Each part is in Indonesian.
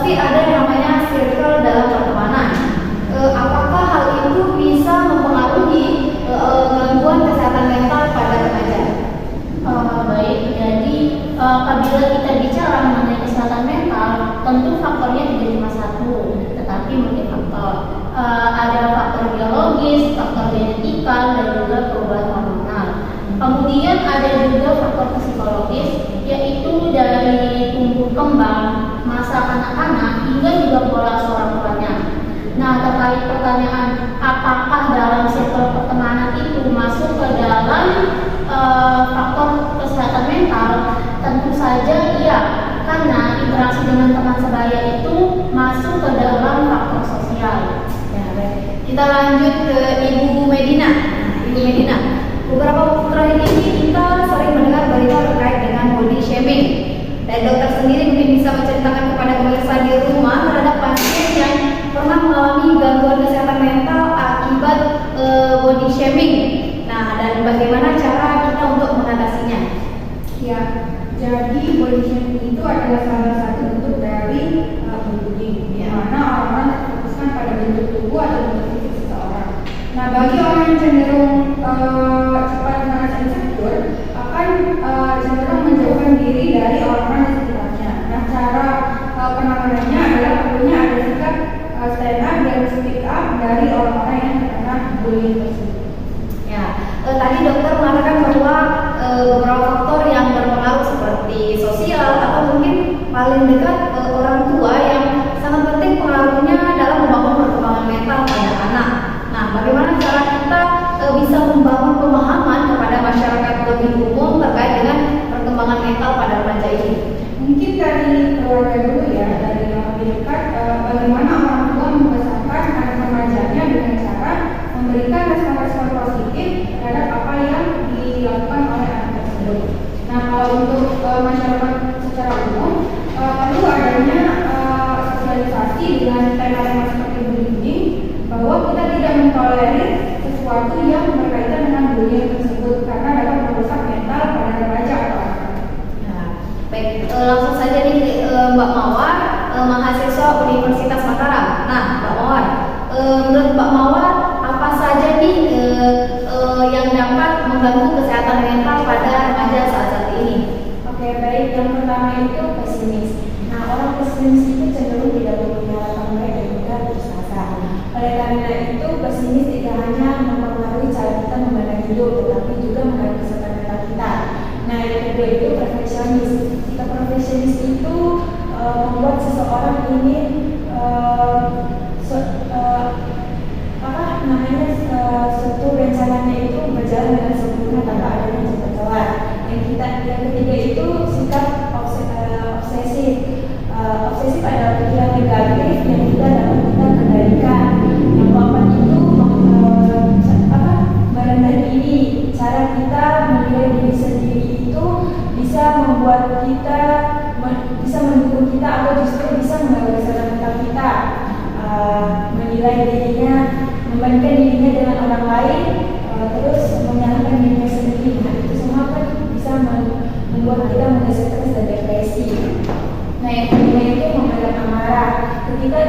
pasti ada yang namanya circle dalam pertemanan. Apakah hal itu bisa mempengaruhi gangguan kesehatan mental pada remaja? Baik, jadi apabila kita bicara mengenai kesehatan mental, tentu faktornya tidak cuma satu, tetapi multifaktor. Ada faktor biologis, faktor genetika, dan juga perubahan hormonal. Kemudian ada juga faktor psikologis, yaitu dari tumbuh kembang, masa kanak-kanak, hingga juga pola asuh orang tuanya. Nah, terkait pertanyaan apakah dalam sektor pertemanan itu masuk ke dalam faktor kesehatan mental, tentu saja iya, karena interaksi dengan teman sebaya itu masuk ke dalam faktor sosial. Ya, baik. Kita lanjut ke Ibu Medina. Ibu Medina, beberapa waktu terakhir ini kita sering mendengar berita terkait dengan body shaming. Dan dokter sendiri mungkin bisa menceritakan kepada pemirsa di rumah terhadap pasien yang pernah mengalami gangguan kesehatan mental akibat body shaming. Nah, dan bagaimana cara kita untuk mengatasinya? Ya, jadi body shaming itu adalah salah satu bentuk dari bullying, di mana orang terfokuskan pada bentuk tubuh atau bentuk fisik seseorang. Nah, bagi orang yang cenderung cepat merasa insecure, akan cenderung menjauhkan diri dari orang-orang di sekitarnya. Nah, cara penanganannya adalah perlunya ada sikap stand up dan speak up dari orang-orang yang terkena bullying tersebut. Ya, tadi dokter mengatakan bahwa beberapa faktor yang berpengaruh seperti sosial atau mungkin paling dekat orang tua yang sangat penting pengaruhnya dalam membangun perkembangan mental pada anak. Nah, bagaimana cara kita bisa membangun pemahaman kepada masyarakat lebih umum terkait dengan perkembangan mental pada remaja ini? Mungkin dari keluarga dulu ya, dari yang lebih dekat, bagaimana orang tua membesarkan anak remajanya dengan cara memberikan respon-respon positif terhadap apa yang dilakukan oleh anak tersebut. Nah, kalau untuk masyarakat secara umum, perlu adanya sosialisasi dengan tema-tema seperti bullying, bahwa kita tidak mentolerir sesuatu yang berkaitan dengan bullying tersebut karena dapat merusak mental pada remaja atau anak. Nah, baik, langsung saja nih Mbak Mawar, mahasiswa Universitas Mataram. Nah, Mbak Mawar, menurut Mbak Mawar apa saja nih yang dapat mengganggu kesehatan mental pada remaja saat ini? Oke, baik. Yang pertama itu pesimis. Nah, orang pesimis itu cenderung tidak mempunyai harapan baik dan mudah putus asa. Oleh karena itu, pesimis tidak hanya mempengaruhi cara kita memandang hidup, tetapi juga mengganggu kesehatan mental kita. Nah, yang kedua itu perfeksionis. Sikap perfeksionis itu membuat seseorang ingin suatu rencananya itu berjalan dengan sempurna tanpa adanya cepat celah. Yang ketiga itu sikap obsesif. Obsesif adalah pikiran negatif yang tidak dapat kita kendalikan. Yang keempat itu merendah diri. Cara kita menilai diri sendiri itu bisa membuat kita bisa mendukung kita atau justru bisa mengganggu kesehatan mental kita. Menilai dirinya, membandingkan dirinya dengan orang lain, terus menyalahkan dirinya sendiri. Nah, itu semua kan bisa membuat kita menjadi stres dan depresi. Nah, yang kelima itu memendam amarah. Ketika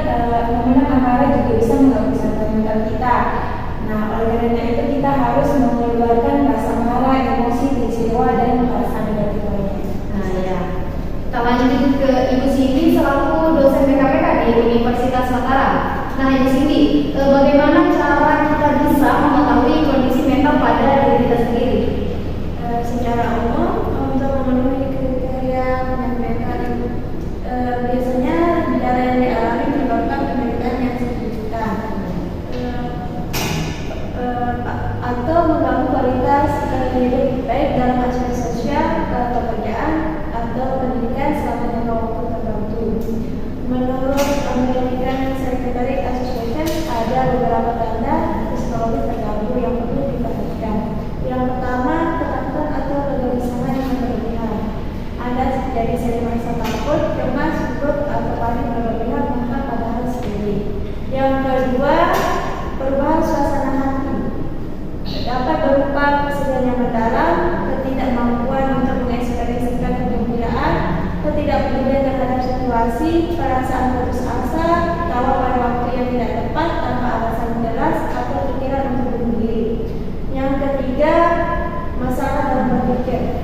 memendam amarah juga bisa mengganggu kesehatan mental kita. Nah, oleh karena itu kita harus mengeluarkan rasa marah, emosi, kecewa, dan perasaan negatif lainnya. Nah, ya. Kita lanjut ke Ibu Cindy selaku dosen PKPK di Universitas Mataram. Nah, Ibu Cindy, bagaimana cara kita bisa mengetahui kondisi mental pada diri kita sendiri? Secara umum, untuk memenuhi kriteria penyakit mental itu biasanya gejala yang dialami menyebabkan penderitaan yang signifikan. perasaan putus asa, tawa pada waktu yang tidak tepat tanpa alasan jelas, atau pikiran untuk bunuh diri. Yang ketiga, masalah dalam berpikir.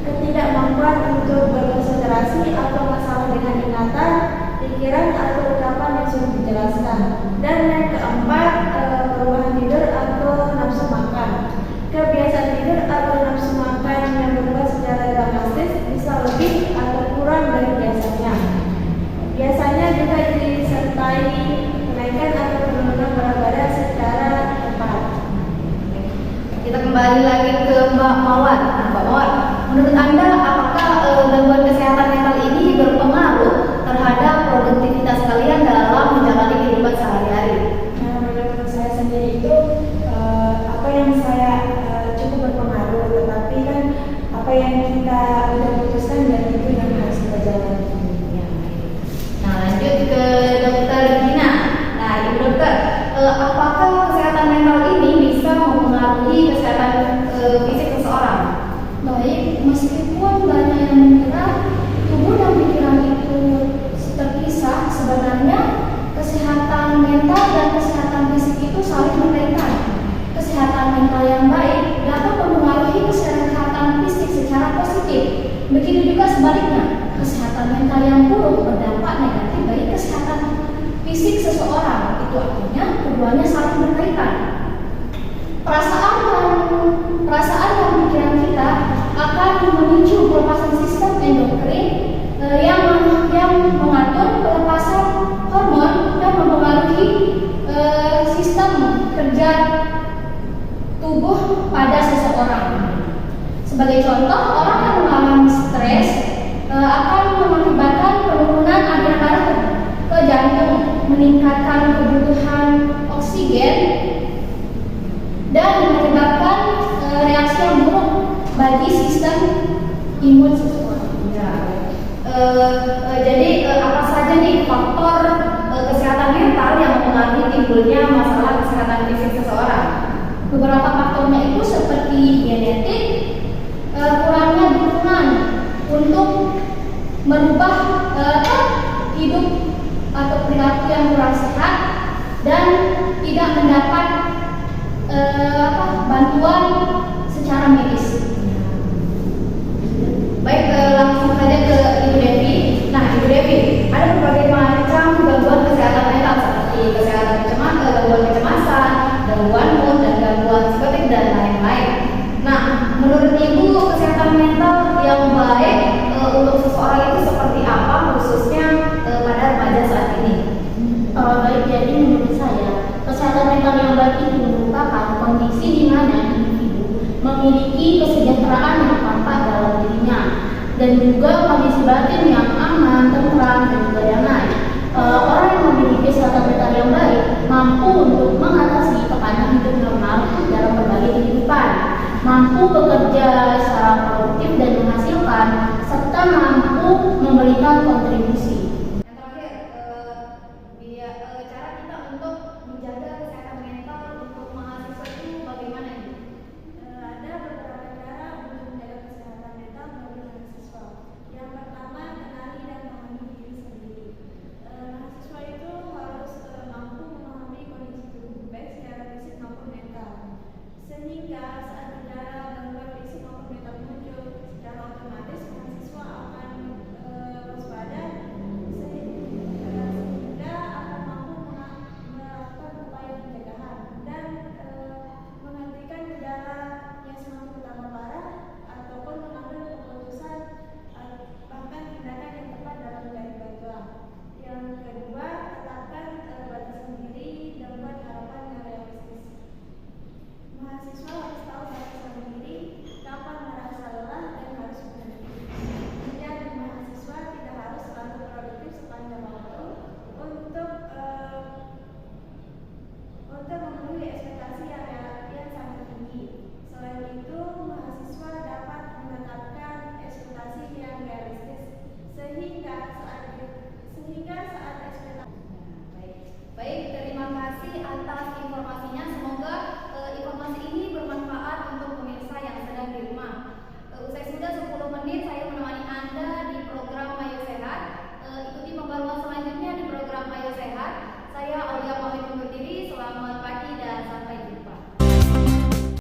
Ketidakmampuan untuk berkonsentrasi atau masalah dengan ingatan, pikiran atau ungkapan yang sudah dijelaskan. Dan yang keempat, perubahan tidur atau nafsu makan. Kebiasaan tidur atau nafsu makan yang berubah secara drastis bisa lebih atau kurang dari biasanya. Biasanya juga disertai kenaikan atau penurunan berat badan secara cepat. Kita kembali lagi ke Mbak Mawar. Nah, Mbak Mawar, menurut Anda apakah gangguan kesehatan mental ini berpengaruh terhadap produktivitas kalian dalam menjalani kehidupan sehari-hari? Nah, menurut saya sendiri itu apa yang saya cukup berpengaruh, tetapi kan apa yang kita udah putuskan dan itu yang harus kita jalani. Nah, lanjut ke Dokter Gina. Nah, Ibu Dokter, apakah kesehatan mental ini bisa mempengaruhi kesehatan fisik seseorang? Baik, meskipun banyak yang mengira tubuh dan pikiran itu terpisah, sebenarnya kesehatan mental dan kesehatan fisik itu saling berkaitan. Kesehatan mental yang baik dapat mempengaruhi kesehatan fisik secara positif. Begitu juga sebaliknya, kesehatan mental yang buruk berdampak negatif bagi kesehatan fisik seseorang. Itu artinya keduanya saling berkaitan. Perasaan dan pikiran kita akan memicu pelepasan sistem endokrin yang mengatur pelepasan hormon dan mempengaruhi sistem kerja tubuh pada seseorang. Sebagai contoh, orang yang mengalami stres akan mengakibatkan penurunan aliran darah ke jantung, meningkatkan kebutuhan oksigen, dan menyebabkan reaksi yang buruk bagi sistem imun seseorang. Ya. Jadi apa saja nih faktor kesehatan mental yang mempengaruhi timbulnya masalah kesehatan fisik seseorang? Beberapa faktornya itu seperti genetik, kurangnya dukungan untuk merubah hidup atau perilaku yang kurang sehat, dan tidak mendapat bantuan secara medis. Baik, langsung saja ke Ibu Devi. Nah, Ibu Devi, ada berbagai macam gangguan kesehatan mental seperti gangguan kecemasan, gangguan mood, dan gangguan psikotik dan lain-lain. Nah, menurut Ibu kesehatan mental yang baik untuk seseorang itu seperti apa, khususnya pada remaja saat ini? Baik, jadi menurut saya kesehatan mental yang baik itu merupakan kondisi di mana individu memiliki kesejahteraan yang tampak dalam dirinya, dan juga kondisi batin yang aman, tentram, dan juga damai